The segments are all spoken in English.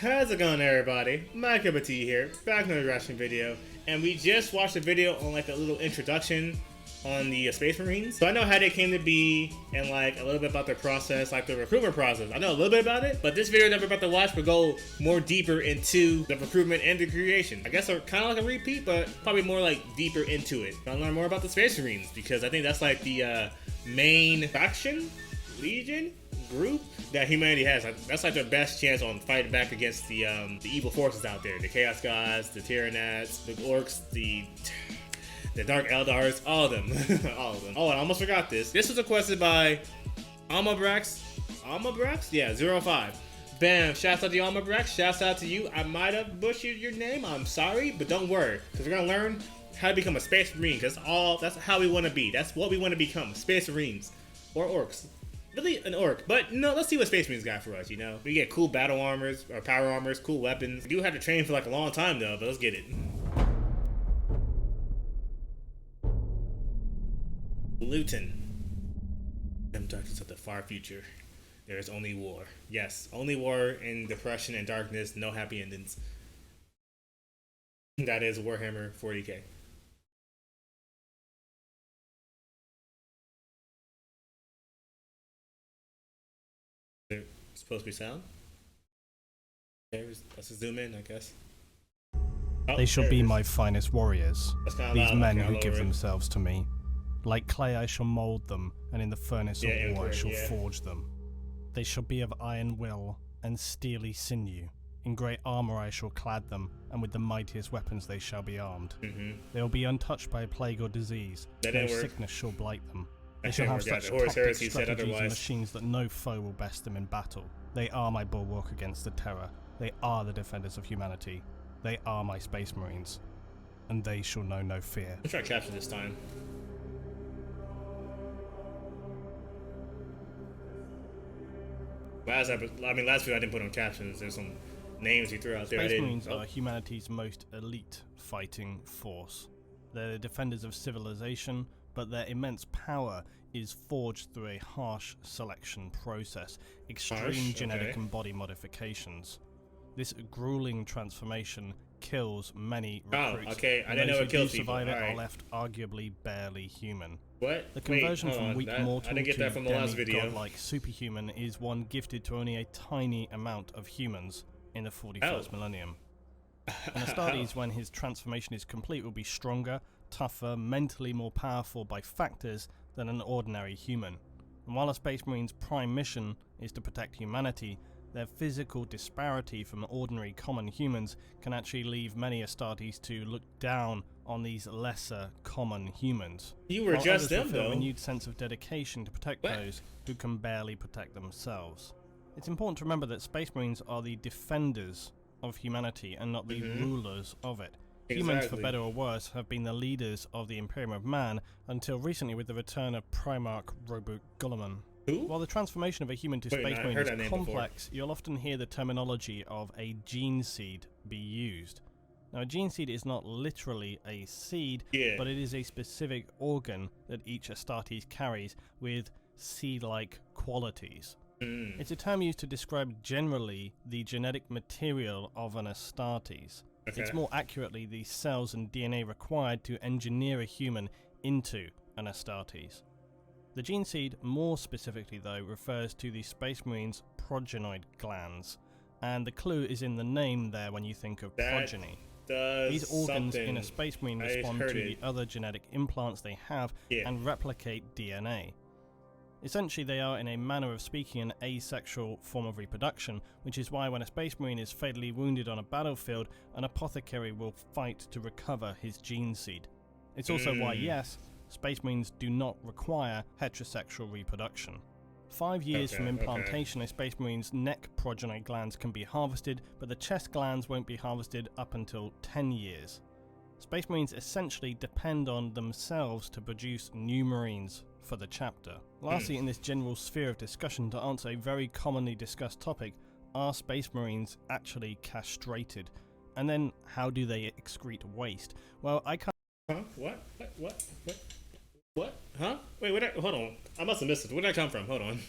How's it going, everybody? MyCupOfTea here, back in another reaction video, and we just watched a video on like a little introduction on the Space Marines. So I know how they came to be and like a little bit about their process, like the recruitment process. I know a little bit about it, but this video that we're about to watch will go more deeper into the recruitment and the creation. I guess kind of like a repeat, but probably more like deeper into it. I'll learn more about the Space Marines because I think that's like the main faction, legion, group that humanity has. That's like their best chance on fighting back against the evil forces out there. The Chaos Gods, the Tyranids, the Orcs, the Dark Eldars, all of them. All of them. Oh, I almost forgot this. This was requested by Almabrax. Almabrax? Yeah, 05. Bam, shouts out to Almabrax. Shouts out to you. I might have butchered your name. I'm sorry, but don't worry. Because we're going to learn how to become a Space Marine. Because that's how we want to be. That's what we want to become. Space Marines. Or Orcs. Really an orc, but no, let's see what Space Marines got for us, you know? We get cool battle armors, or power armors, cool weapons. We do have to train for like a long time though, but let's get it. Luton. Them darkness of the far future. There is only war. Yes, only war and depression and darkness, no happy endings. That is Warhammer 40K. Supposed to be sound. Okay, let's zoom in, I guess. Oh, they shall be my finest warriors, these men who give it. themselves to me. Like clay I shall mould them, and in the furnace of war I shall forge them. They shall be of iron will and steely sinew. In grey armour I shall clad them, and with the mightiest weapons they shall be armed. They will be untouched by plague or disease, no sickness shall blight them. They shall have such tactics, strategies and machines that no foe will best them in battle. They are my bulwark against the terror. They are the defenders of humanity. They are my Space Marines. And they shall know no fear. Let's try to capture this time. Last video I didn't put on captions. There's some names you threw out there. Space Marines are humanity's most elite fighting force. They're the defenders of civilization, but their immense power is forged through a harsh selection process, extreme genetic and body modifications. This grueling transformation kills many recruits. Oh, okay. I didn't know it kills people. Survive it are left arguably barely human. What? The conversion from weak mortal I didn't get that from the last video. Godlike superhuman is one gifted to only a tiny amount of humans in the 41st millennium. An Astartes, when his transformation is complete, will be stronger, tougher, mentally more powerful by factors than an ordinary human. And while a Space Marine's prime mission is to protect humanity, their physical disparity from ordinary common humans can actually leave many Astartes to look down on these lesser common humans. You were just them though. A renewed sense of dedication to protect those who can barely protect themselves. It's important to remember that Space Marines are the defenders of humanity and not the rulers of it. Humans, for better or worse, have been the leaders of the Imperium of Man until recently with the return of Primarch Robo Guilliman. While the transformation of a human to Space Marine is complex, you'll often hear the terminology of a gene seed be used. Now, a gene seed is not literally a seed, but it is a specific organ that each Astartes carries with seed-like qualities. It's a term used to describe generally the genetic material of an Astartes. It's more accurately the cells and DNA required to engineer a human into an Astartes. The gene seed, more specifically though, refers to the Space Marine's progenoid glands, and the clue is in the name there when you think of progeny. These organs in a Space Marine respond to the other genetic implants they have and replicate DNA. Essentially, they are, in a manner of speaking, an asexual form of reproduction, which is why when a Space Marine is fatally wounded on a battlefield, an apothecary will fight to recover his gene seed. It's also why, yes, Space Marines do not require heterosexual reproduction. 5 years from implantation, a Space Marine's neck progeny glands can be harvested, but the chest glands won't be harvested up until 10 years. Space Marines essentially depend on themselves to produce new Marines for the chapter. Lastly, in this general sphere of discussion, to answer a very commonly discussed topic, are Space Marines actually castrated? And then, how do they excrete waste? Well, I can't... Huh? What? Huh? Wait, hold on. I must have missed it. Where did I come from? Hold on.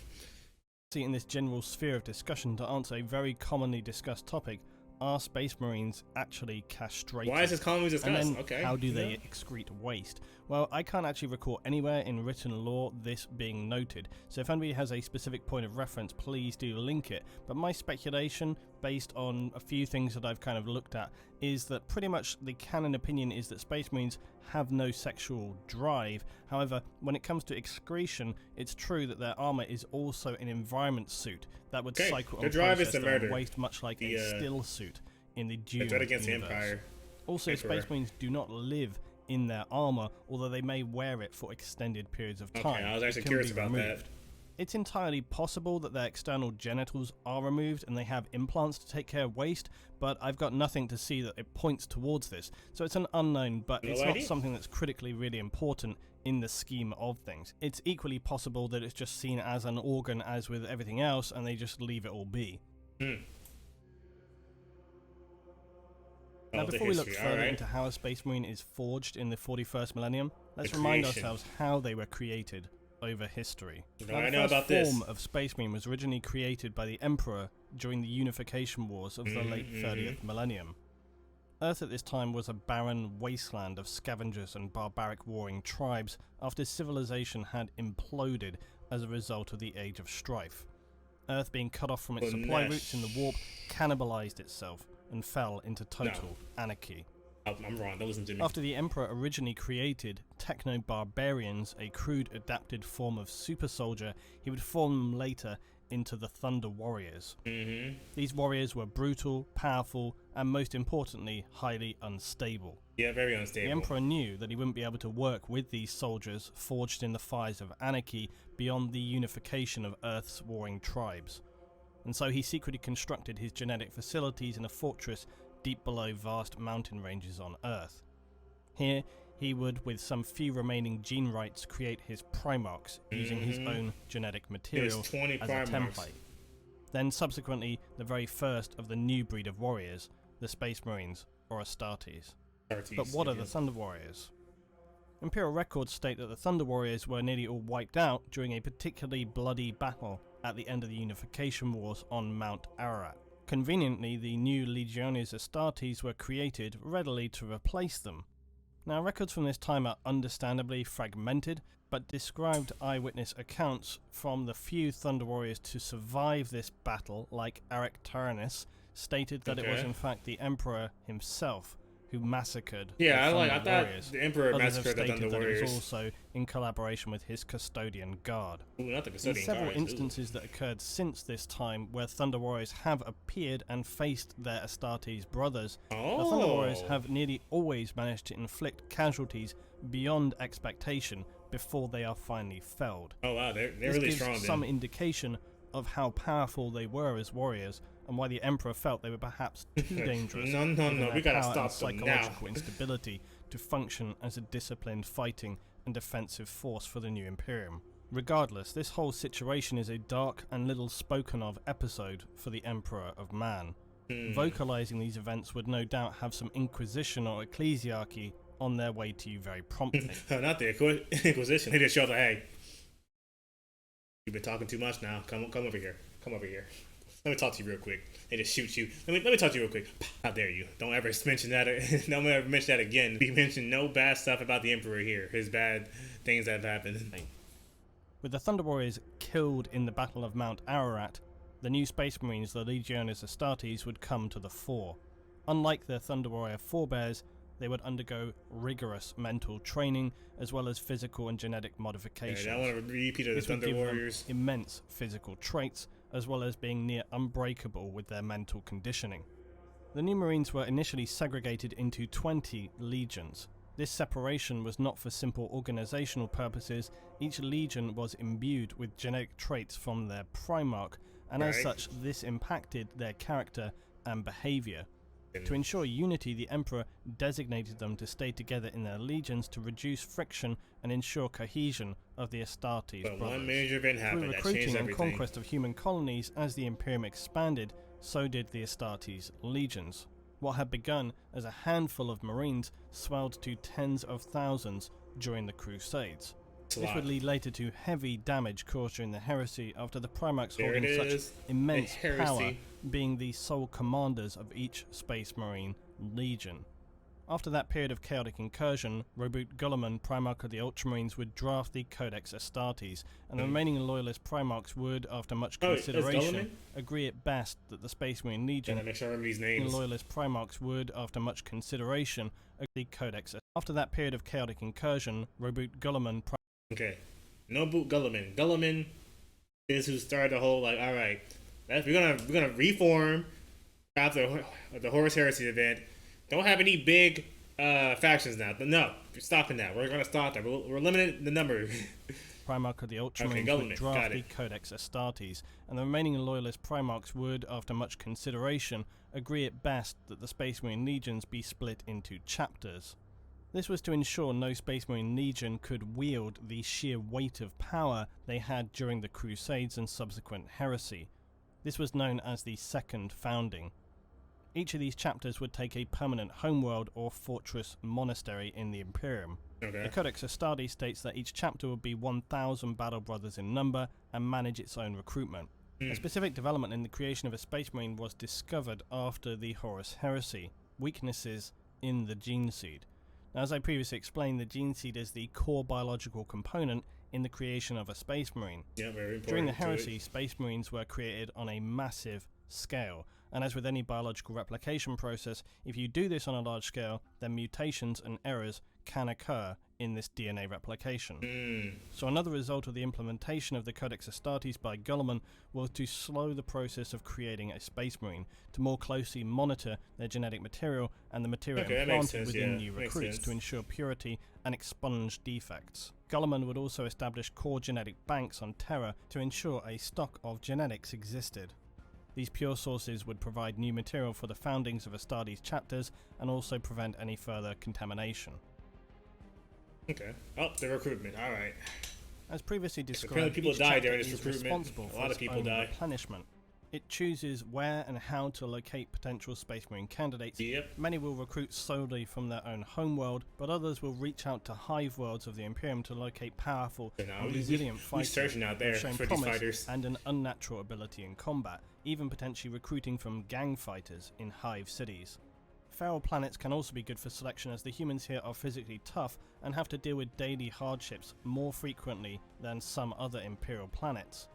curiosity in this general sphere of discussion to answer a very commonly discussed topic, are Space Marines actually castrated? Why is this commonly discussed? And then Okay. how do they excrete waste? Well, I can't actually recall anywhere in written law this being noted, so if anybody has a specific point of reference, please do link it. But my speculation, based on a few things that I've kind of looked at, is that pretty much the canon opinion is that Space Marines have no sexual drive. However, when it comes to excretion, it's true that their armor is also an environment suit that would cycle and process their own waste, much like a still suit in the Dune against universe. the Empire. Also, Space Marines do not live in their armor, although they may wear it for extended periods of time. Okay, I was actually curious about that. It's entirely possible that their external genitals are removed and they have implants to take care of waste, but I've got nothing to see that it points towards this. So it's an unknown, but it's not something that's critically really important in the scheme of things. It's equally possible that it's just seen as an organ as with everything else and they just leave it all be. Now, before we look further into how a Space Marine is forged in the 41st millennium, let's remind ourselves how they were created over history. I know about this. The form of Space Marine was originally created by the Emperor during the unification wars of the late 30th millennium. Earth at this time was a barren wasteland of scavengers and barbaric warring tribes after civilization had imploded as a result of the Age of Strife. Earth, being cut off from its supply routes in the warp, cannibalized itself and fell into total anarchy. I'm wrong, that wasn't Jimmy. After the Emperor originally created techno-barbarians, a crude adapted form of super soldier, he would form them later into the Thunder Warriors. These warriors were brutal, powerful, and most importantly, highly unstable. Yeah, very unstable. The Emperor knew that he wouldn't be able to work with these soldiers forged in the fires of anarchy beyond the unification of Earth's warring tribes. And so he secretly constructed his genetic facilities in a fortress deep below vast mountain ranges on Earth. Here, he would, with some few remaining gene rights, create his Primarchs, using his own genetic material as a template. Then subsequently, the very first of the new breed of warriors, the Space Marines, or Astartes. But what are the Thunder Warriors? Imperial records state that the Thunder Warriors were nearly all wiped out during a particularly bloody battle at the end of the Unification Wars on Mount Ararat. Conveniently, the new Legiones Astartes were created readily to replace them. Now, records from this time are understandably fragmented, but described eyewitness accounts from the few Thunder Warriors to survive this battle, like Eric Taranis, stated that it was in fact the Emperor himself who massacred the Thunder Warriors. The Emperor massacred the Thunder Thunder Warriors. It was also in collaboration with his custodian guard. Ooh, not the custodian In several guard. instances that occurred since this time where Thunder Warriors have appeared and faced their Astartes brothers, the Thunder Warriors have nearly always managed to inflict casualties beyond expectation before they are finally felled. Oh wow, they're This really gives strong then. some indication of how powerful they were as warriors, and why the Emperor felt they were perhaps too dangerous. No, we gotta stop them now. Psychological instability to function as a disciplined fighting and defensive force for the new Imperium. Regardless, this whole situation is a dark and little spoken of episode for the Emperor of Man. Vocalizing these events would no doubt have some Inquisition or Ecclesiarchy on their way to you very promptly. Not the Inquisition. They just show that, hey, you've been talking too much now. Come over here. Come over here. Let me talk to you real quick. They just shoot you. Let me talk to you real quick. How dare you? Don't ever mention that. Don't ever mention that again. We mentioned no bad stuff about the Emperor here. His bad things that have happened. With the Thunder Warriors killed in the Battle of Mount Ararat, the new Space Marines, the Legiones Astartes, would come to the fore. Unlike their Thunder Warrior forebears, they would undergo rigorous mental training as well as physical and genetic modifications. I want to repeat of the Thunder Warriors. Immense physical traits, as well as being near unbreakable with their mental conditioning. The new Marines were initially segregated into 20 legions. This separation was not for simple organizational purposes. Each legion was imbued with genetic traits from their Primarch, and as such, this impacted their character and behavior. To ensure unity, the Emperor designated them to stay together in their legions to reduce friction and ensure cohesion of the Astartes brothers. One major event happened Through that recruiting changed and everything. conquest of human colonies, as the Imperium expanded, so did the Astartes legions. What had begun as a handful of Marines swelled to tens of thousands during the Crusades. This would lead later to heavy damage caused during the heresy after the Primarchs holding such immense power, being the sole commanders of each Space Marine Legion. After that period of chaotic incursion, Roboute Guilliman, Primarch of the Ultramarines, would draft the Codex Astartes, and the remaining loyalist Primarchs would, after much consideration, agree at best that the Space Marine Legion, make sure I remember these names. Loyalist Primarchs would, after much consideration, agree the Codex. After that period of chaotic incursion, Roboute Guilliman, okay, no boot Guilliman. Guilliman is who started the whole, like, alright, we're gonna reform after the Horus Heresy event. Don't have any big factions now. No, we're stopping that. We're going to stop that. We're limiting the number. Primarch of the Ultramarines would draft the Codex Astartes, and the remaining loyalist Primarchs would, after much consideration, agree at best that the Space Marine Legions be split into chapters. This was to ensure no Space Marine Legion could wield the sheer weight of power they had during the Crusades and subsequent heresy. This was known as the Second Founding. Each of these chapters would take a permanent homeworld or fortress monastery in the Imperium. The Codex Astartes states that each chapter would be 1,000 battle brothers in number and manage its own recruitment. A specific development in the creation of a Space Marine was discovered after the Horus Heresy: weaknesses in the gene seed. Now, as I previously explained, the gene seed is the core biological component in the creation of a Space Marine. Yeah, very important. During the Heresy, Space Marines were created on a massive scale. And as with any biological replication process, if you do this on a large scale, then mutations and errors can occur in this DNA replication. So another result of the implementation of the Codex Astartes by Guilliman was to slow the process of creating a Space Marine, to more closely monitor their genetic material and the material implanted within new recruits to ensure purity and expunge defects. Guilliman would also establish core genetic banks on Terra to ensure a stock of genetics existed. These pure sources would provide new material for the foundings of Astartes chapters and also prevent any further contamination. Okay. Oh, the recruitment. All right. As previously described, apparently people die during this is recruitment. responsible A lot for of people its own die. replenishment. It chooses where and how to locate potential Space Marine candidates. Yep. Many will recruit solely from their own homeworld, but others will reach out to hive worlds of the Imperium to locate powerful and resilient fighters searching out there showing for promise these fighters and an unnatural ability in combat, even potentially recruiting from gang fighters in hive cities. Feral planets can also be good for selection, as the humans here are physically tough and have to deal with daily hardships more frequently than some other Imperial planets.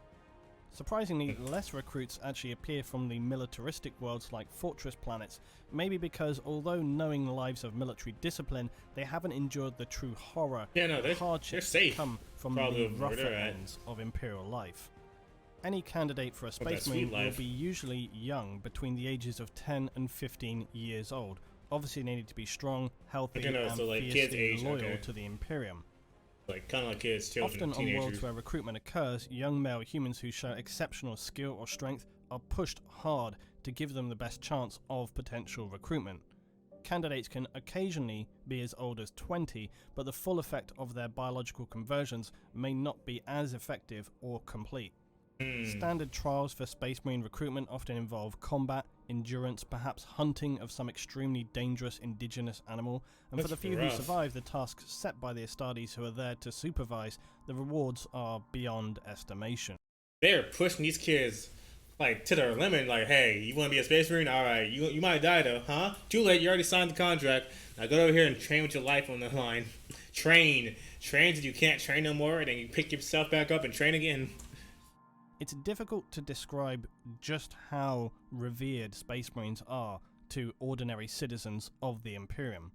Surprisingly, less recruits actually appear from the militaristic worlds like fortress planets, maybe because although knowing the lives of military discipline, they haven't endured the true horror and hardships that come from the rougher ends of Imperial life. Any candidate for a Space Marine will be usually young, between the ages of 10 and 15 years old. Obviously they need to be strong, healthy, and fiercely loyal to the Imperium. Like, kind of like kids, children, often on worlds where recruitment occurs, young male humans who show exceptional skill or strength are pushed hard to give them the best chance of potential recruitment. Candidates can occasionally be as old as 20, but the full effect of their biological conversions may not be as effective or complete. Standard trials for Space Marine recruitment often involve combat, endurance, perhaps hunting of some extremely dangerous indigenous animal, and for the few who survive the tasks set by the Astartes who are there to supervise, the rewards are beyond estimation. They're pushing these kids like to their limit, like, hey, you want to be a Space Marine? Alright, you might die though, huh? Too late, you already signed the contract. Now go over here and train with your life on the line. Train till you can't train no more, and then you pick yourself back up and train again. It's difficult to describe just how revered Space Marines are to ordinary citizens of the Imperium.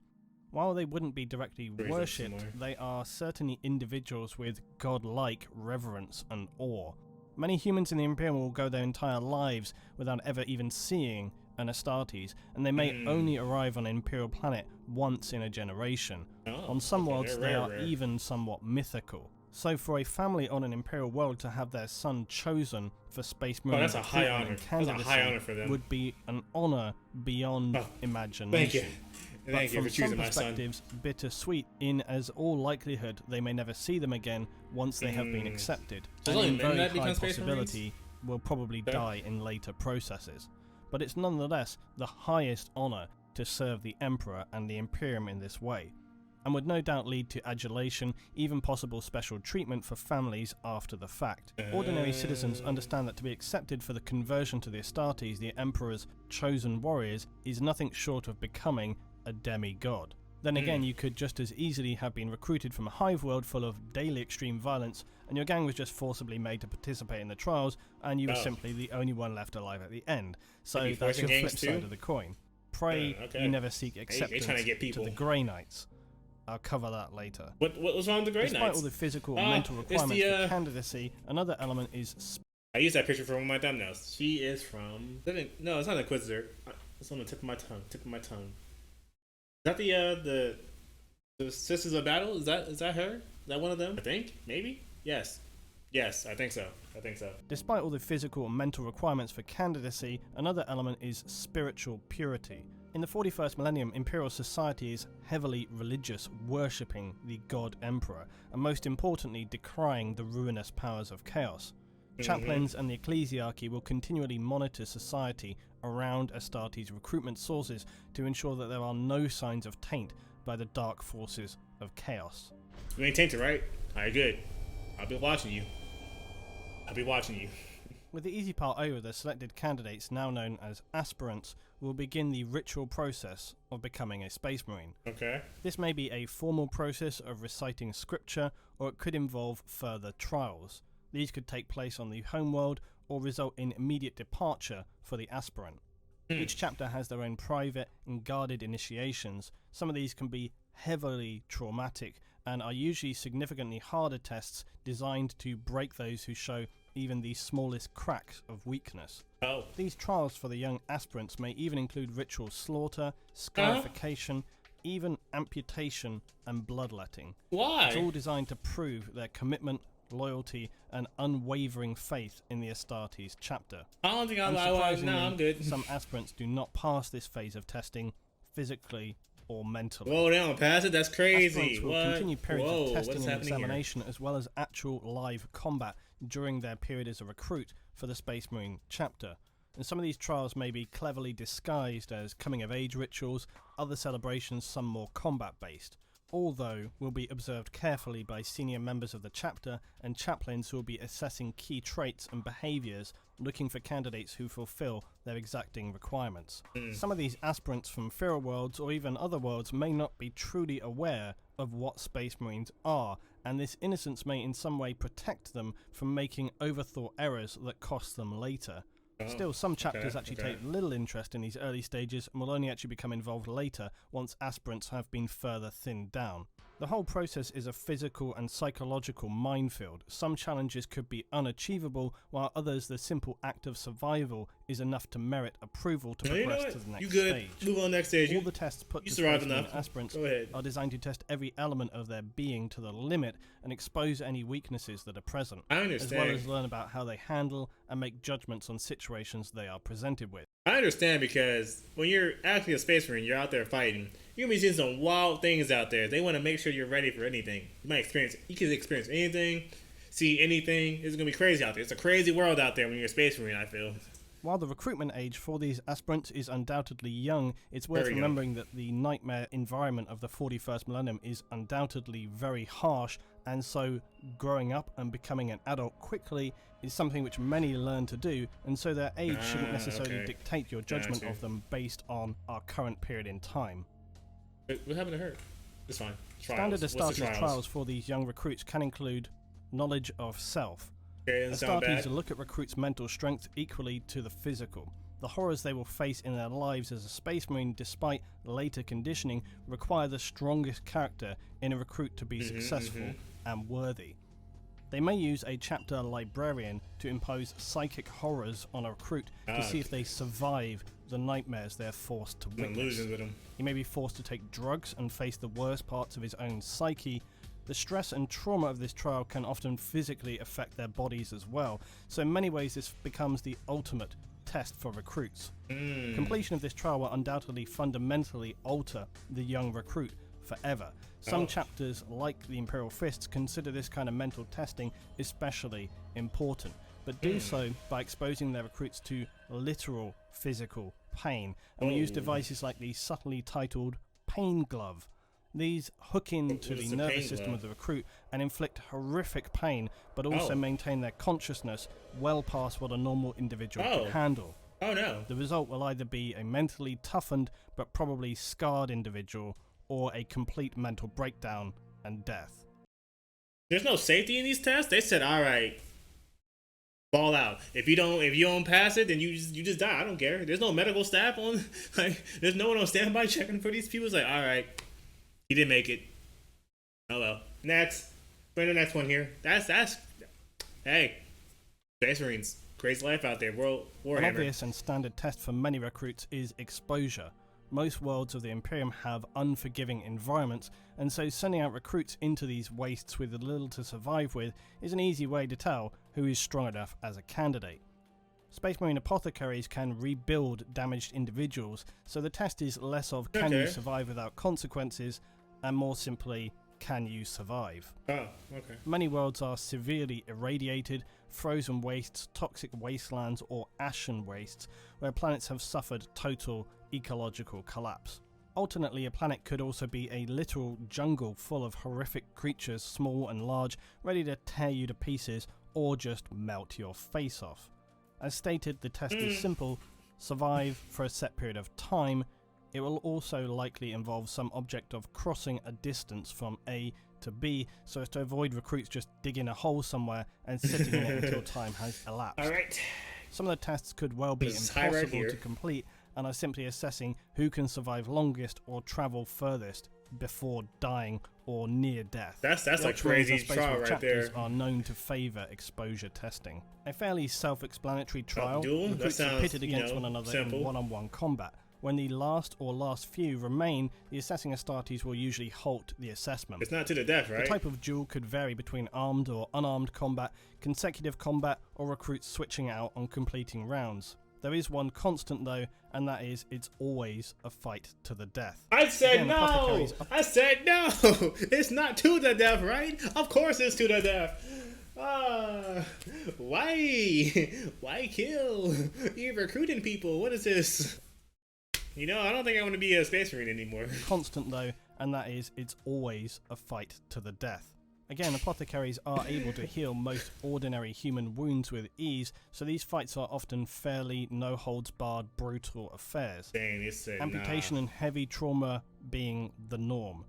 While they wouldn't be directly worshipped, they are certainly individuals with godlike reverence and awe. Many humans in the Imperium will go their entire lives without ever even seeing an Astartes, and they may only arrive on an Imperial planet once in a generation. On some worlds, they are even somewhat mythical. So for a family on an Imperial world to have their son chosen for Space Marine that's a high honor. That's a high honor for them. Would be an honor beyond imagination. Thank you. But from some perspectives, bittersweet, in as all likelihood they may never see them again once they have been accepted. And in very high possibility will probably die in later processes. But it's nonetheless the highest honor to serve the Emperor and the Imperium in this way. and would no doubt lead to adulation, even possible special treatment for families after the fact. Ordinary citizens understand that to be accepted for the conversion to the Astartes, the Emperor's chosen warriors, is nothing short of becoming a demigod. Then again, you could just as easily have been recruited from a hive world full of daily extreme violence, and your gang was just forcibly made to participate in the trials, and you were simply the only one left alive at the end. So that's your flip side of the coin. Pray you never seek acceptance trying to get people. To the Grey Knights. I'll cover that later. What was wrong with the Grey Knights? Despite all the physical and mental requirements for candidacy, another element is... I use that picture for one of my thumbnails. She is from... No, it's not an Inquisitor. It's on the tip of my tongue. Is that the Sisters of Battle? Is that her? Is that one of them? I think. Maybe? Yes, I think so. Despite all the physical and mental requirements for candidacy, another element is spiritual purity. In the 41st millennium, Imperial society is heavily religious, worshipping the God Emperor, and most importantly, decrying the ruinous powers of chaos. Chaplains and the ecclesiarchy will continually monitor society around Astartes' recruitment sources to ensure that there are no signs of taint by the dark forces of chaos. You ain't tainted, right? Alright, good. I'll be watching you. With the easy part over, the selected candidates, now known as aspirants, will begin the ritual process of becoming a Space Marine. Okay. This may be a formal process of reciting scripture, or it could involve further trials. These could take place on the homeworld or result in immediate departure for the aspirant. Each chapter has their own private and guarded initiations. Some of these can be heavily traumatic and are usually significantly harder tests designed to break those who show even the smallest cracks of weakness. These trials for the young aspirants may even include ritual slaughter, scarification, even amputation and bloodletting. Why? It's all designed to prove their commitment, loyalty, and unwavering faith in the Astartes chapter. I don't think I'm good. Some aspirants do not pass this phase of testing physically or mentally. Whoa, they don't pass it? That's crazy. Aspirants will continue periods of testing and examination as well as actual live combat during their period as a recruit for the Space Marine chapter. And some of these trials may be cleverly disguised as coming-of-age rituals, other celebrations some more combat-based. All, though, will be observed carefully by senior members of the chapter and chaplains who will be assessing key traits and behaviours, looking for candidates who fulfill their exacting requirements. Some of these aspirants from Feral worlds or even other worlds may not be truly aware of what Space Marines are, and this innocence may in some way protect them from making overthought errors that cost them later. Still, some chapters take little interest in these early stages and will only actually become involved later once aspirants have been further thinned down. The whole process is a physical and psychological minefield. Some challenges could be unachievable, while others the simple act of survival is enough to merit approval to progress to the next stage. Move on next stage. All the tests put to Space Marine aspirants are designed to test every element of their being to the limit and expose any weaknesses that are present, as well as learn about how they handle and make judgments on situations they are presented with. I understand, because when you're actually a Space Marine, you're out there fighting. You're gonna be seeing some wild things out there. They want to make sure you're ready for anything. You can experience anything, see anything. It's gonna be crazy out there. It's a crazy world out there when you're a Space Marine, I feel. While the recruitment age for these aspirants is undoubtedly young, it's worth remembering that the nightmare environment of the 41st millennium is undoubtedly very harsh, and so growing up and becoming an adult quickly is something which many learn to do, and so their age shouldn't necessarily dictate your judgment of them based on our current period in time. What happened to her? It's fine. Standard Astartes trials for these young recruits can include knowledge of self. Astartes look at recruits' mental strength equally to the physical. The horrors they will face in their lives as a Space Marine, despite later conditioning, require the strongest character in a recruit to be successful and worthy. They may use a chapter librarian to impose psychic horrors on a recruit to see if they survive the nightmares they're forced to witness. He may be forced to take drugs and face the worst parts of his own psyche. The stress and trauma of this trial can often physically affect their bodies as well, so in many ways this becomes the ultimate test for recruits. Completion of this trial will undoubtedly fundamentally alter the young recruit forever. Some chapters, like the Imperial Fists, consider this kind of mental testing especially important, but do so by exposing their recruits to literal physical pain, and we use devices like the subtly titled Pain Glove. These hook into What is the the nervous pain system glow? of the recruit and inflict horrific pain, but also maintain their consciousness well past what a normal individual can handle. Oh no. The result will either be a mentally toughened but probably scarred individual, or a complete mental breakdown and death. There's no safety in these tests. They said, all right, ball out. If you don't pass it, then you just die. I don't care. There's no medical staff on. Like, there's no one on standby checking for these people. It's like, all right, he didn't make it. Oh well. Next, bring the next one here. That's hey, Space Marines, crazy life out there. Warhammer. An obvious and standard test for many recruits is exposure. Most worlds of the Imperium have unforgiving environments, and so sending out recruits into these wastes with little to survive with is an easy way to tell who is strong enough as a candidate. Space Marine apothecaries can rebuild damaged individuals, so the test is less of can you survive without consequences, and more simply, can you survive? Oh, okay. Many worlds are severely irradiated, frozen wastes, toxic wastelands, or ashen wastes, where planets have suffered total ecological collapse. Alternately, a planet could also be a literal jungle full of horrific creatures, small and large, ready to tear you to pieces or just melt your face off. As stated, the test is simple: survive for a set period of time. It will also likely involve some object of crossing a distance from A to B, so as to avoid recruits just digging a hole somewhere and sitting in it until time has elapsed. Alright. Some of the tests could well be impossible to complete, and are simply assessing who can survive longest or travel furthest before dying or near death. That's a crazy trial right there. Are known to favour exposure testing. A fairly self-explanatory trial. Duel? Recruits are pitted against one another simple. in one-on-one combat. When the last few remain, the assessing Astartes will usually halt the assessment. It's not to the death, right? The type of duel could vary between armed or unarmed combat, consecutive combat, or recruits switching out on completing rounds. There is one constant though, and that is it's always a fight to the death. I said no! I said no! It's not to the death, right? Of course it's to the death. Why? Why kill? You're recruiting people. What is this? You know, I don't think I want to be a Space Marine anymore. Constant though, and that is it's always a fight to the death. Again, apothecaries are able to heal most ordinary human wounds with ease, so these fights are often fairly no-holds-barred brutal affairs. Dang, you said amputation and heavy trauma being the norm.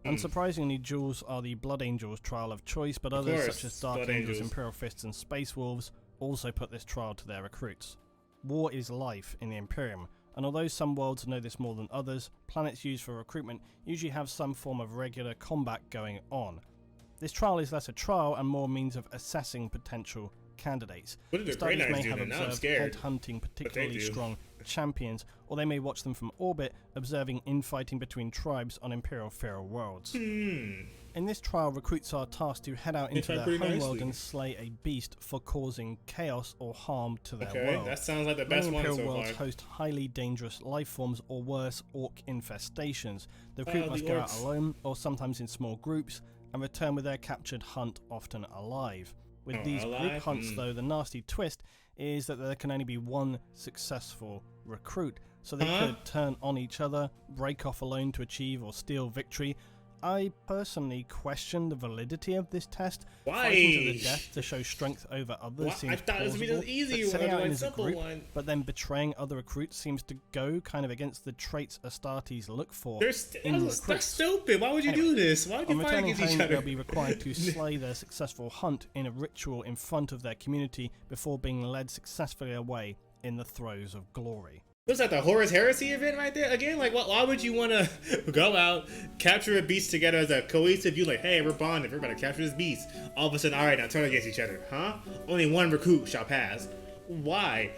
Unsurprisingly, duels are the Blood Angels trial of choice, but others such as Dark Angels, Imperial Fists and Space Wolves also put this trial to their recruits. War is life in the Imperium, and although some worlds know this more than others, planets used for recruitment usually have some form of regular combat going on. This trial is less a trial and more a means of assessing potential candidates. What The did the Grey studies may Knights do have then? Now I'm observed scared. head-hunting particularly strong champions, or they may watch them from orbit, observing infighting between tribes on Imperial feral worlds. In this trial, recruits are tasked to head out into their homeworld and slay a beast for causing chaos or harm to their world. That sounds like the best one Imperial so worlds far. host highly dangerous life forms or worse, orc infestations. The recruit must go out alone, or sometimes in small groups, and return with their captured hunt, often alive. With these group hunts though, the nasty twist is that there can only be one successful recruit, so they could turn on each other, break off alone to achieve or steal victory. I personally question the validity of this test. Why? Fighting to the death to show strength over others seems I thought it would be the easy one, setting out like as a simple group, one. but then betraying other recruits seems to go kind of against the traits Astartes look for in recruits. That's stupid. Why would you do this? Why would you On fight returning against each home, other? they'll be required to slay their successful hunt in a ritual in front of their community before being led successfully away in the throes of glory. Was that the Horus Heresy event right there? Again, like, why would you want to go out, capture a beast together as a cohesive? You like, hey, we're bonded. We're going to capture this beast. All of a sudden, all right, now turn against each other, huh? Only one recruit shall pass. Why?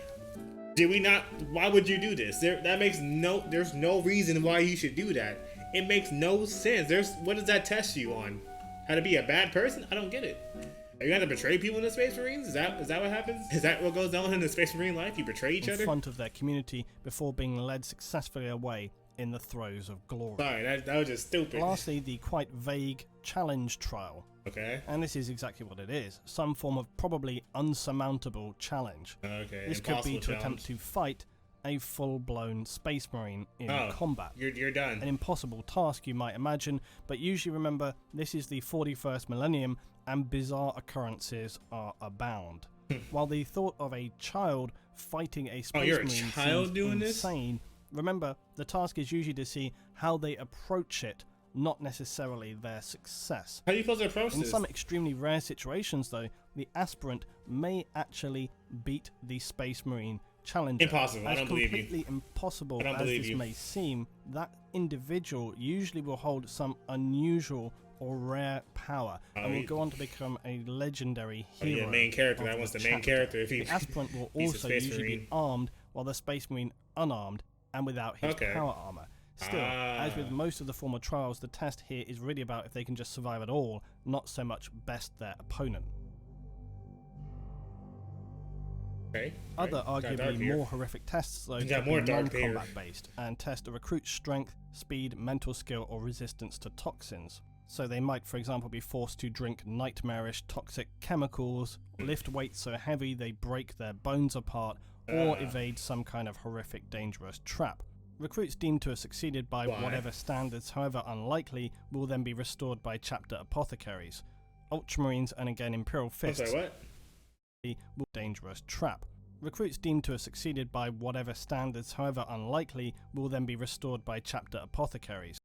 Did we not? Why would you do this? There's no reason why you should do that. It makes no sense. What does that test you on? How to be a bad person? I don't get it. Are you going to betray people in the Space Marines? Is that what happens? Is that what goes on in the Space Marine life? You betray each other? In front of their community before being led successfully away in the throes of glory. Sorry, that was just stupid. Lastly, the quite vague challenge trial. Okay. And this is exactly what it is. Some form of probably unsurmountable challenge. Okay. This could be to attempt to fight a full-blown Space Marine in combat. You're done. An impossible task, you might imagine, but usually remember, this is the 41st millennium and bizarre occurrences are abound. While the thought of a child fighting a Space Marine seems insane, remember, the task is usually to see how they approach it, not necessarily their success. How are you supposed to approach this? In some extremely rare situations, though, the aspirant may actually beat the Space Marine challenger. Impossible. I don't believe you. As completely impossible as this may seem, that individual usually will hold some unusual or rare power and will go on to become a legendary hero. Yeah, main character. That was the main character. If he, the aspirant will also usually be armed, while the Space Marine unarmed and without his power armor. Still, as with most of the former trials, the test here is really about if they can just survive at all, not so much best their opponent. Other arguably more horrific tests, though, are non-combat based and test a recruit's strength, speed, mental skill, or resistance to toxins. So they might, for example, be forced to drink nightmarish toxic chemicals, lift weights so heavy they break their bones apart, or evade some kind of horrific, dangerous trap. Recruits deemed to have succeeded by whatever standards, however unlikely, will then be restored by chapter apothecaries. Ultramarines and again Imperial Fists will dangerous trap. Recruits deemed to have succeeded by whatever standards, however unlikely, will then be restored by chapter apothecaries.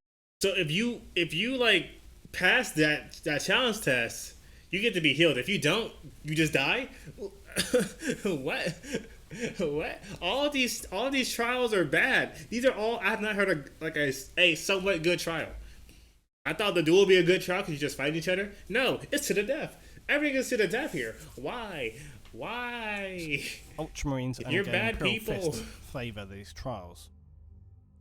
So if you like pass that challenge test, you get to be healed. If you don't, you just die. What? What? All these trials are bad. These are all, I've not heard of like a somewhat good trial. I thought the duel would be a good trial because you just fight each other. No, it's to the death. Everything is to the death here. Why? Ultramarines and again Imperial Fists favour these trials.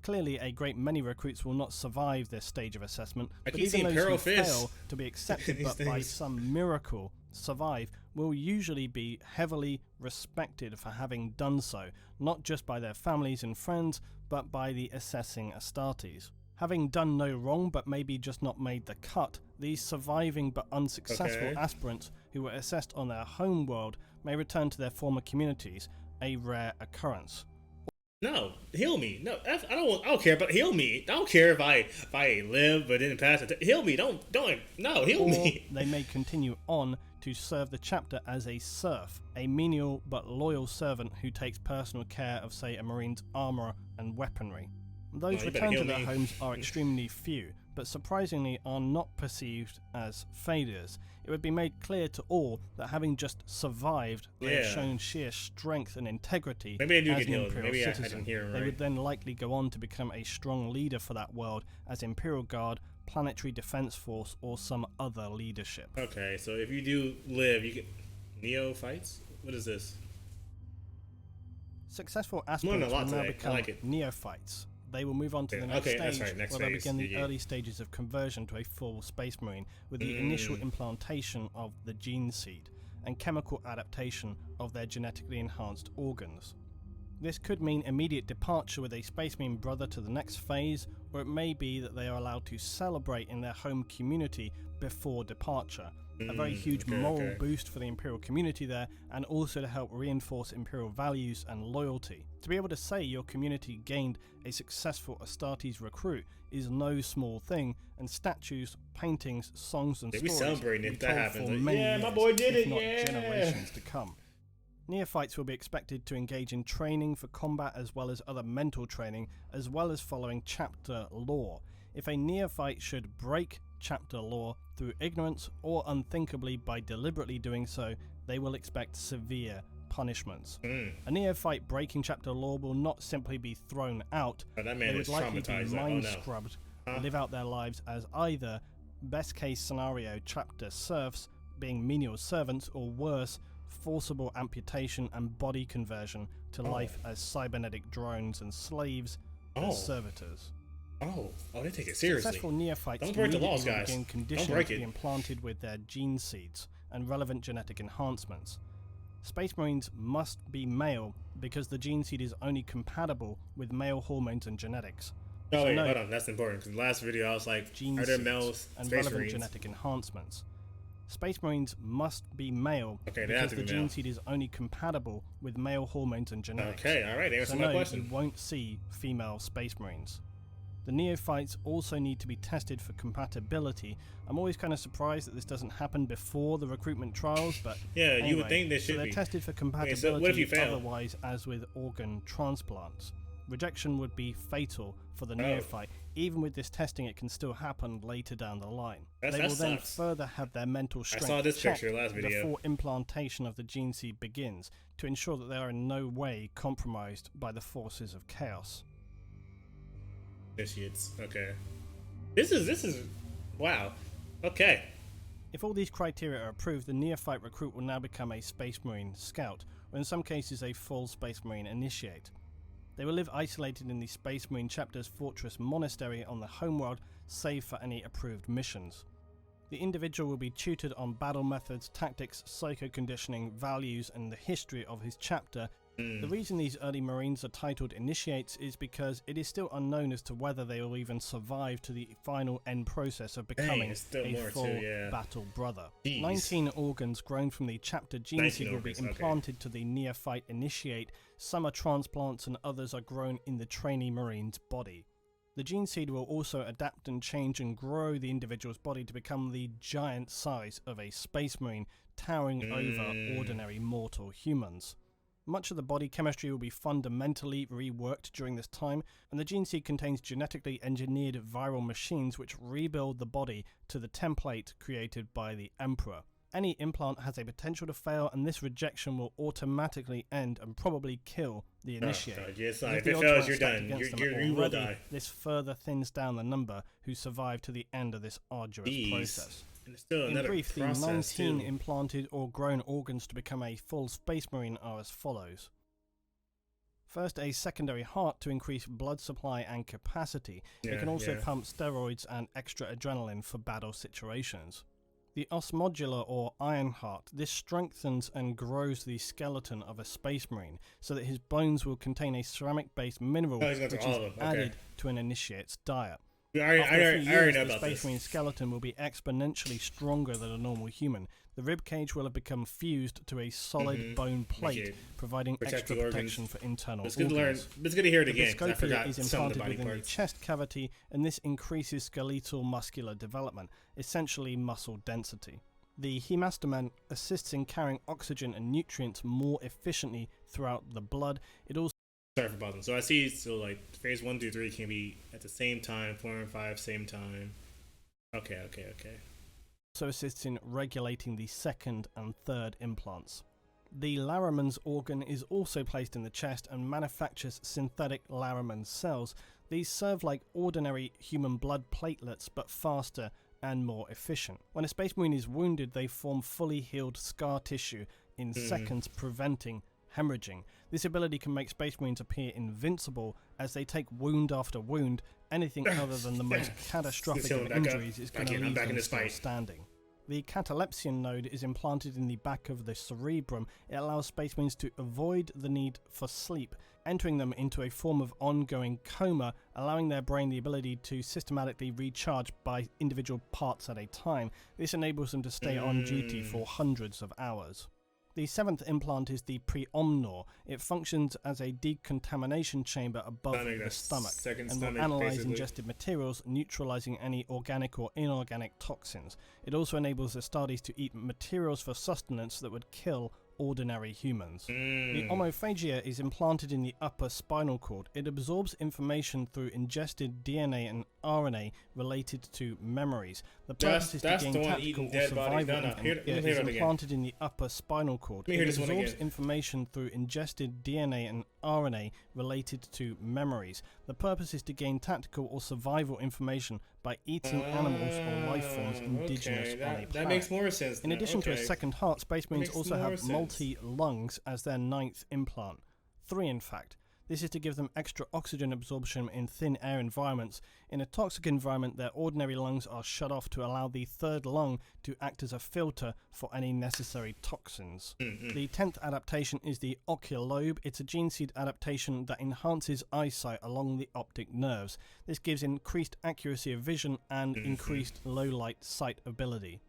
Clearly, a great many recruits will not survive this stage of assessment, but even those who fail to be accepted but by some miracle survive will usually be heavily respected for having done so, not just by their families and friends, but by the assessing Astartes. Having done no wrong but maybe just not made the cut, these surviving but unsuccessful aspirants who were assessed on their home world may return to their former communities, a rare occurrence. No, heal me. No, I don't care, but heal me. I don't care if I live but didn't pass it. Heal me. Don't. No, heal me. They may continue on to serve the chapter as a serf, a menial but loyal servant who takes personal care of, say, a Marine's armor and weaponry. Those returned to their homes are extremely few, but surprisingly are not perceived as failures. It would be made clear to all that having just survived, they have shown sheer strength and integrity as an Imperial citizen. They would then likely go on to become a strong leader for that world as Imperial Guard, Planetary Defense Force, or some other leadership. Okay, so if you do live, you get neophytes? What is this? Successful aspirants will now become neophytes. They will move on to the next stage, where they'll begin the early stages of conversion to a full Space Marine, with the initial implantation of the gene seed and chemical adaptation of their genetically enhanced organs. This could mean immediate departure with a Space Marine brother to the next phase, or it may be that they are allowed to celebrate in their home community before departure. A very huge moral boost for the Imperial community there, and also to help reinforce Imperial values and loyalty. To be able to say your community gained a successful Astartes recruit is no small thing, and statues, paintings, songs and stories celebrating if that happens. For many years, my boy did it, if not generations to come. Neophytes will be expected to engage in training for combat as well as other mental training, as well as following chapter lore. If a neophyte should break chapter lore through ignorance or unthinkably by deliberately doing so, they will expect severe punishments. A neophyte breaking chapter lore will not simply be thrown out, they would likely be mind scrubbed, live out their lives as either, best case scenario, chapter serfs, being menial servants, or worse, forcible amputation and body conversion to life as cybernetic drones and slaves as servitors. They take it seriously. Successful neophytes don't break the laws, guys. Begin conditioned to be implanted with their gene seeds and relevant genetic enhancements. Space Marines must be male because the gene seed is only compatible with male hormones and genetics. Oh, wait, hold on, that's important. Because the last video I was like, are there males and relevant genetic enhancements? Space Marines must be male because the gene seed is only compatible with male hormones and genetics. Okay, alright, answer so my no, question. You won't see female Space Marines. The neophytes also need to be tested for compatibility. I'm always kind of surprised that this doesn't happen before the recruitment trials, but yeah, anyway, you would think they should so they're be tested for compatibility. So what if you fail? Otherwise, as with organ transplants, rejection would be fatal for the neophyte. Even with this testing, it can still happen later down the line. They will then further have their mental strength checked before implantation of the gene seed begins to ensure that they are in no way compromised by the forces of chaos. Initiates. Okay. This is wow. Okay. If all these criteria are approved, the neophyte recruit will now become a Space Marine Scout, or in some cases a full Space Marine Initiate. They will live isolated in the Space Marine Chapter's Fortress Monastery on the homeworld, save for any approved missions. The individual will be tutored on battle methods, tactics, psycho-conditioning, values, and the history of his chapter. The reason these early Marines are titled Initiates is because it is still unknown as to whether they will even survive to the final end process of becoming a full battle brother. 19 organs grown from the chapter gene seed will be implanted to the neophyte Initiate. Some are transplants and others are grown in the trainee Marine's body. The gene seed will also adapt and change and grow the individual's body to become the giant size of a Space Marine, towering over ordinary mortal humans. Much of the body chemistry will be fundamentally reworked during this time, and the gene seed contains genetically engineered viral machines which rebuild the body to the template created by the Emperor. Any implant has a potential to fail, and this rejection will automatically end and probably kill the Initiate. If it fails, you're done. You will die. This further thins down the number who survive to the end of this arduous process. In brief, the 19 implanted or grown organs to become a full Space Marine are as follows. First, a secondary heart to increase blood supply and capacity. It can also pump steroids and extra adrenaline for battle situations. The os modular or iron heart. This strengthens and grows the skeleton of a Space Marine so that his bones will contain a ceramic-based mineral which is added to an Initiate's diet. I already know about the Space Marine skeleton will be exponentially stronger than a normal human. The rib cage will have become fused to a solid bone plate, providing extra protection for internal organs. It's good to hear it again. The Viscopia is implanted within the chest cavity, and this increases skeletal muscular development, essentially muscle density. The hemostement assists in carrying oxygen and nutrients more efficiently throughout the blood. It also Sorry for pausing. So I see, like phase 1 through 3 can be at the same time, 4 and 5 same time. Okay. Also assists in regulating the second and third implants. The Larraman's organ is also placed in the chest and manufactures synthetic Larraman cells. These serve like ordinary human blood platelets, but faster and more efficient. When a Space Marine is wounded, they form fully healed scar tissue in seconds, preventing hemorrhaging. This ability can make Space Marines appear invincible as they take wound after wound. Anything other than the most catastrophic of injuries is going to leave them still standing. The catalepsion node is implanted in the back of the cerebrum. It allows Space Marines to avoid the need for sleep, entering them into a form of ongoing coma, allowing their brain the ability to systematically recharge by individual parts at a time. This enables them to stay on duty for hundreds of hours. The seventh implant is the preomnor. It functions as a decontamination chamber above the stomach and will analyze ingested materials, neutralizing any organic or inorganic toxins. It also enables Astartes to eat materials for sustenance that would kill ordinary humans. The omophagia is implanted in the upper spinal cord. It absorbs information through ingested DNA and RNA related to memories. The purpose is to gain tactical or survival. It is implanted in the upper spinal cord. It absorbs information through ingested DNA and RNA related to memories. The purpose is to gain tactical or survival information by eating animals or life forms indigenous on a planet. That makes more sense. In addition to a second heart, Space Marines also have multi-lungs as their ninth implant. 3 in fact. This is to give them extra oxygen absorption in thin air environments. In a toxic environment, their ordinary lungs are shut off to allow the third lung to act as a filter for any necessary toxins. The 10th adaptation is the ocular lobe. It's a gene seed adaptation that enhances eyesight along the optic nerves. This gives increased accuracy of vision and increased low light sight ability.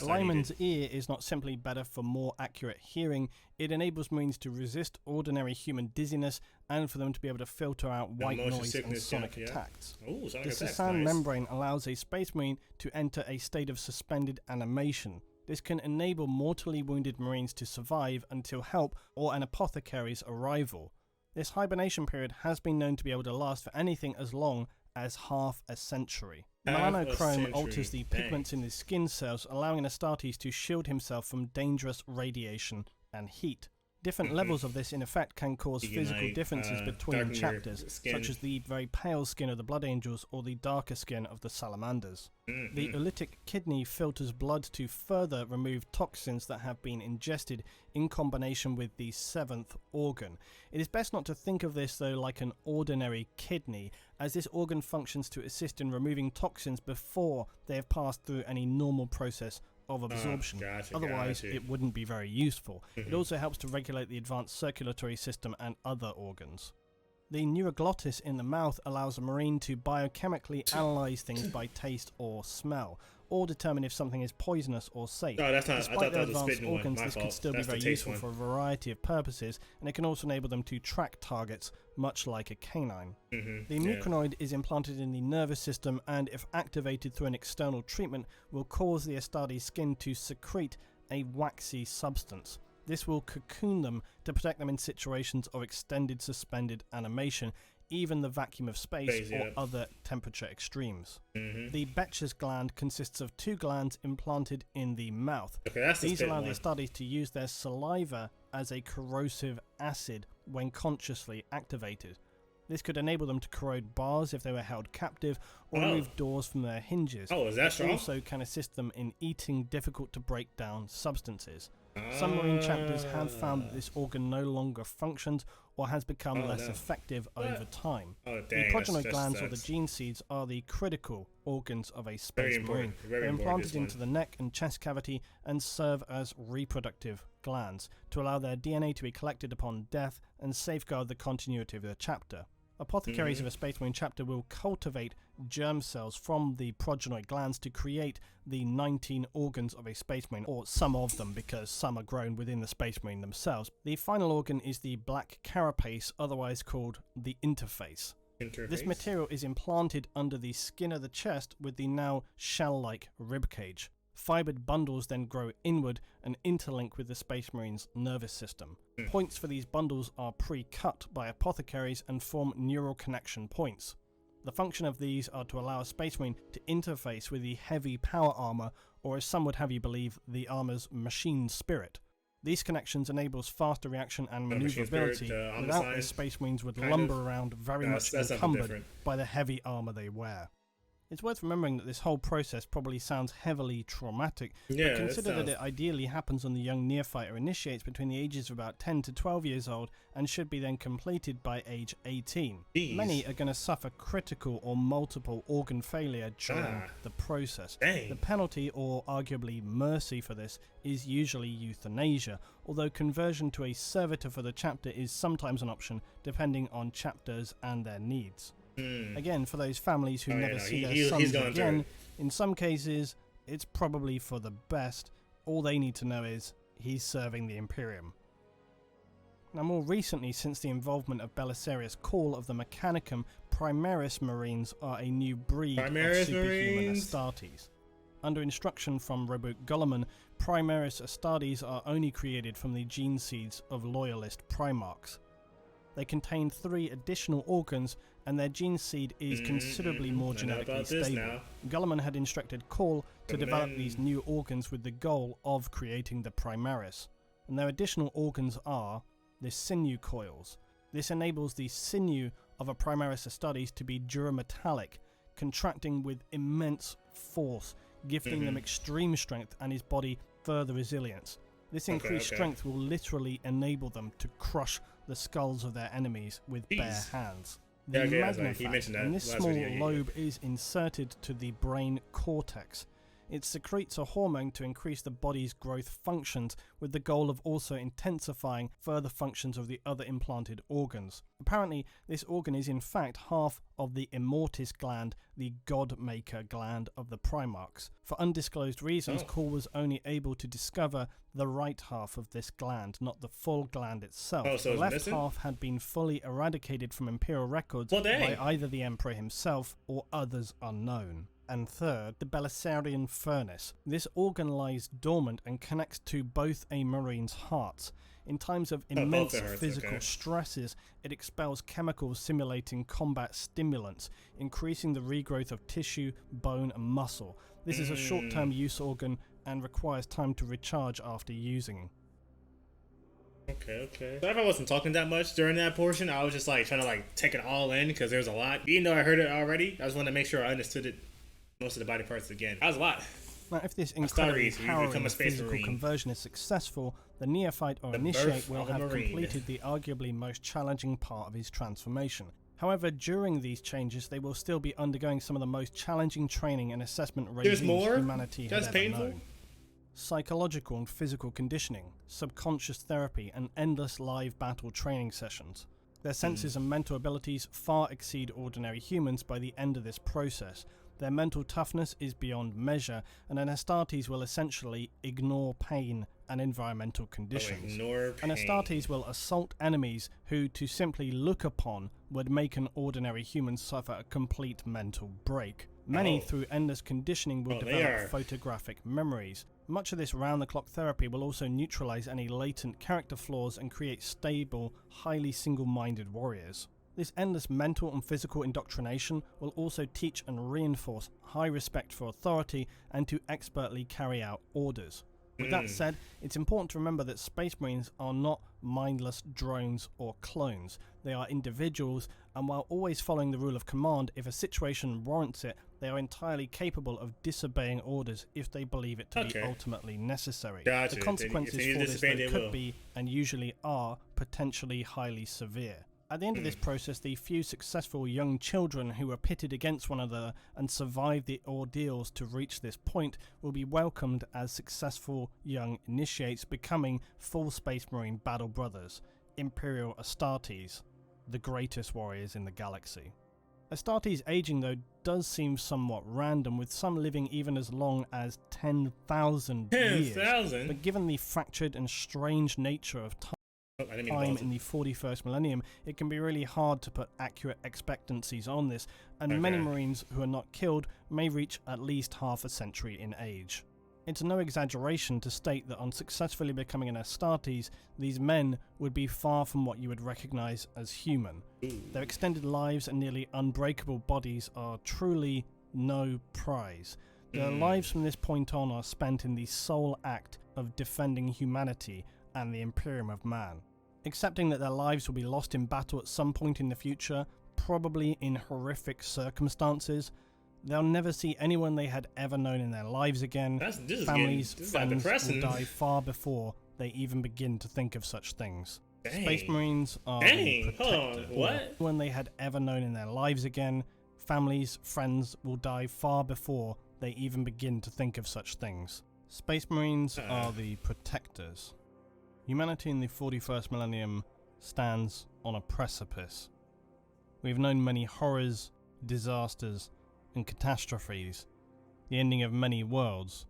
Lyman's ear is not simply better for more accurate hearing, it enables Marines to resist ordinary human dizziness and for them to be able to filter out white noise and sonic attacks. The Sasan membrane allows a Space Marine to enter a state of suspended animation. This can enable mortally wounded Marines to survive until help or an apothecary's arrival. This hibernation period has been known to be able to last for anything as long as half a century. Melanochrome alters the pigments in his skin cells, allowing Astartes to shield himself from dangerous radiation and heat. Different levels of this in effect can cause physical differences between chapters, such as the very pale skin of the Blood Angels or the darker skin of the Salamanders. The oolitic kidney filters blood to further remove toxins that have been ingested in combination with the 7th organ. It is best not to think of this though like an ordinary kidney, as this organ functions to assist in removing toxins before they have passed through any normal process of absorption. Otherwise it wouldn't be very useful. It also helps to regulate the advanced circulatory system and other organs. The neuroglottis in the mouth allows a Marine to biochemically analyse things by taste or smell, or determine if something is poisonous or safe. No, that's not. Despite their advanced organs, this could still be very useful for a variety of purposes, and it can also enable them to track targets, much like a canine. The muconoid is implanted in the nervous system, and if activated through an external treatment, will cause the Astartes skin to secrete a waxy substance. This will cocoon them to protect them in situations of extended suspended animation, even the vacuum of space or other temperature extremes. The Betcher's gland consists of 2 glands implanted in the mouth. These allow the Astartes to use their saliva as a corrosive acid when consciously activated. This could enable them to corrode bars if they were held captive, or remove doors from their hinges. Is that strong? It also can assist them in eating difficult to break down substances. Some Marine chapters have found that this organ no longer functions or has become less effective over time. The progenoid glands or the gene seeds are the critical organs of a Space Marine. They're implanted into the neck and chest cavity and serve as reproductive glands to allow their DNA to be collected upon death and safeguard the continuity of the chapter. Apothecaries of a Space Marine chapter will cultivate germ cells from the progenoid glands to create the 19 organs of a Space Marine, or some of them, because some are grown within the Space Marine themselves. The final organ is the black carapace, otherwise called the interface. This material is implanted under the skin of the chest with the now shell-like ribcage. Fibered bundles then grow inward and interlink with the Space Marine's nervous system. Points for these bundles are pre-cut by apothecaries and form neural connection points. The function of these are to allow a Space Marine to interface with the heavy power armor, or as some would have you believe, the armor's machine spirit. These connections enables faster reaction and maneuverability. Without this, Space Marines would lumber around very much encumbered by the heavy armor they wear. It's worth remembering that this whole process probably sounds heavily traumatic, but consider that it ideally happens when the young neophyte initiates between the ages of about 10 to 12 years old and should be then completed by age 18. Many are going to suffer critical or multiple organ failure during the process. The penalty, or arguably mercy for this, is usually euthanasia, although conversion to a servitor for the chapter is sometimes an option depending on chapters and their needs. Again, for those families who never see their sons again, in some cases, it's probably for the best. All they need to know is, he's serving the Imperium. Now, more recently, since the involvement of Belisarius' call of the Mechanicum, Primaris Marines are a new breed of superhuman Astartes. Under instruction from Robert Gulliman, Primaris Astartes are only created from the gene seeds of loyalist Primarchs. They contain 3 additional organs, and their gene seed is considerably more genetically stable. Gulliman had instructed Call to develop these new organs with the goal of creating the Primaris, and their additional organs are the sinew coils. This enables the sinew of a Primaris Astartes to be durametallic, contracting with immense force, gifting them extreme strength and his body further resilience. This increased strength will literally enable them to crush the skulls of their enemies with bare hands. Yeah, The okay, magnifier he mentioned that in this last small video, yeah. lobe is inserted to the brain cortex. It secretes a hormone to increase the body's growth functions, with the goal of also intensifying further functions of the other implanted organs. Apparently, this organ is in fact half of the immortis gland, the god-maker gland of the Primarchs. For undisclosed reasons, Core was only able to discover the right half of this gland, not the full gland itself. So the left missing? half had been fully eradicated from Imperial records by either the Emperor himself or others unknown. And third, the Belisarian furnace. This organ lies dormant and connects to both a Marine's hearts. In times of immense physical stresses, it expels chemicals simulating combat stimulants, increasing the regrowth of tissue, bone and muscle. This is a short-term use organ and requires time to recharge after using. Okay. So if I wasn't talking that much during that portion, I was just like trying to like take it all in because there's a lot. Even though I heard it already, I just wanted to make sure I understood it. Most of the body parts again. That was a lot. Now, if this incredibly harrowing physical conversion is successful, the neophyte or initiate will have completed the arguably most challenging part of his transformation. However, during these changes, they will still be undergoing some of the most challenging training and assessment regimes humanity has ever known. Psychological and physical conditioning, subconscious therapy, and endless live battle training sessions. Their senses and mental abilities far exceed ordinary humans by the end of this process. Their mental toughness is beyond measure, and an Astartes will essentially ignore pain and environmental conditions. An Astartes will assault enemies who, to simply look upon, would make an ordinary human suffer a complete mental break. Many, through endless conditioning, will develop photographic memories. Much of this round-the-clock therapy will also neutralize any latent character flaws and create stable, highly single-minded warriors. This endless mental and physical indoctrination will also teach and reinforce high respect for authority and to expertly carry out orders. With that said, it's important to remember that Space Marines are not mindless drones or clones. They are individuals, and while always following the rule of command, if a situation warrants it, they are entirely capable of disobeying orders if they believe it to be ultimately necessary. The consequences for this could be, and usually are, potentially highly severe. At the end of this process, the few successful young children who are pitted against one another and survive the ordeals to reach this point will be welcomed as successful young initiates, becoming full Space Marine battle brothers, Imperial Astartes, the greatest warriors in the galaxy. Astartes aging, though, does seem somewhat random, with some living even as long as 10,000 years. But given the fractured and strange nature of time in the 41st millennium, it can be really hard to put accurate expectancies on this, and many Marines who are not killed may reach at least half a century in age. It's no exaggeration to state that on successfully becoming an Astartes, these men would be far from what you would recognize as human. Their extended lives and nearly unbreakable bodies are truly no prize. Their lives from this point on are spent in the sole act of defending humanity and the Imperium of Man. Accepting that their lives will be lost in battle at some point in the future, probably in horrific circumstances, they'll never see anyone they had ever known in their lives again. Families, friends will die far before they even begin to think of such things. Space Marines are the protector. When they had ever known in their lives again, families, friends will die far before they even begin to think of such things. Space Marines are the protectors. Humanity in the 41st millennium stands on a precipice. We've known many horrors, disasters, and catastrophes, the ending of many worlds,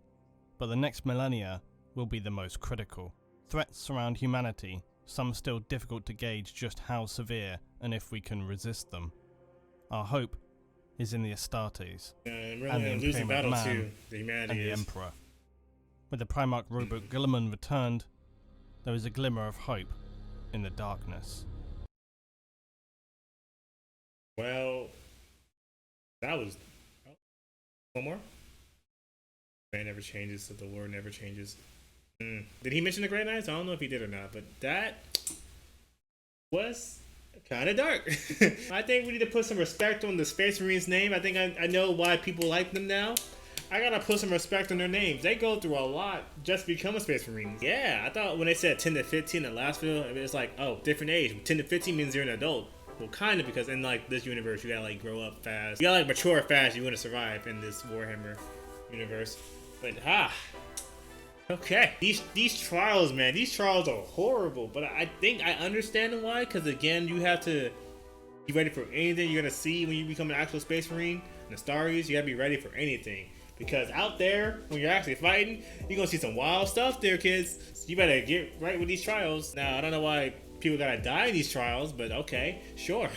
but the next millennia will be the most critical. Threats surround humanity, some still difficult to gauge just how severe and if we can resist them. Our hope is in the Astartes, and the Imperium of Man, and the Emperor. With the Primarch Robert Guilliman returned, there is a glimmer of hope in the darkness. Well, that was... one more? Man never changes, so the war never changes. Did he mention the Great Knights? I don't know if he did or not, but that was kind of dark. I think we need to put some respect on the Space Marines name. I think I know why people like them now. I gotta put some respect on their names. They go through a lot just to become a Space Marine. Yeah, I thought when they said 10 to 15 in the last video, it was like, oh, different age. 10 to 15 means you're an adult. Well, kind of, because in like this universe, you gotta like grow up fast. You gotta like mature fast. You want to survive in this Warhammer universe. But okay. These trials, man. These trials are horrible. But I think I understand why. Because again, you have to be ready for anything you're gonna see when you become an actual Space Marine. In the stories, you gotta be ready for anything. Because out there, when you're actually fighting, you're gonna see some wild stuff there, kids. So you better get right with these trials. Now, I don't know why people gotta die in these trials, but okay, sure.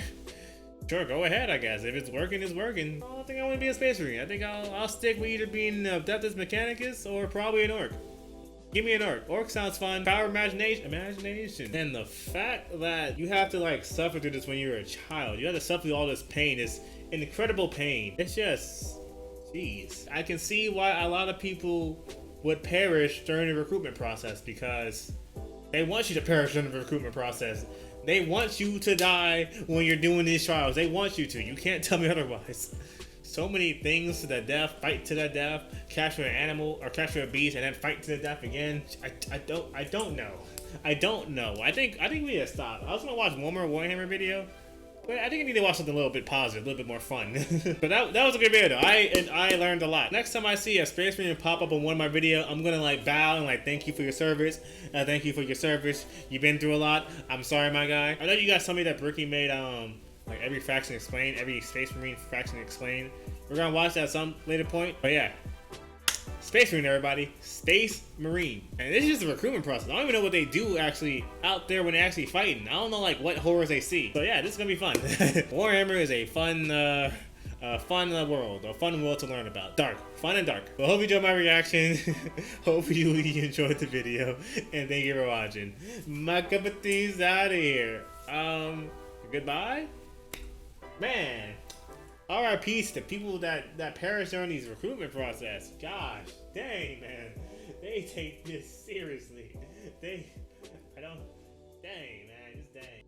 Sure, go ahead, I guess. If it's working, it's working. I don't think I want to be a Space Marine. I think I'll stick with either being Adeptus Mechanicus or probably an Orc. Give me an Orc. Orc sounds fun. Power imagination. And the fact that you have to like suffer through this when you're a child. You have to suffer through all this pain. This incredible pain. It's just, jeez. I can see why a lot of people would perish during the recruitment process, because they want you to perish during the recruitment process. They want you to die when you're doing these trials. They want you to. You can't tell me otherwise. So many things to the death, fight to the death, capture an animal or capture a beast, and then fight to the death again. I don't know. I think we need to stop. I was gonna watch one more Warhammer video, but I think I need to watch something a little bit positive, a little bit more fun. But that was a good video though. I learned a lot. Next time I see a Space Marine pop up on one of my videos, I'm gonna like bow and like thank you for your service. Thank you for your service. You've been through a lot. I'm sorry, my guy. I know you guys told me that Bricky made like every faction explained, every Space Marine faction explained. We're gonna watch that at some later point. But yeah, Space Marine, everybody. Space Marine. And this is just the recruitment process. I don't even know what they do actually out there when they're actually fighting. I don't know like what horrors they see. So yeah, this is gonna be fun. Warhammer is a fun world, a fun world to learn about. Dark, fun and dark. Well, hope you enjoyed my reaction. Hope you enjoyed the video, and thank you for watching. My cup of tea's out of here. Goodbye, man. RIP to people that perish during these recruitment process. Gosh, dang, man, they take this seriously. Dang, man, just dang.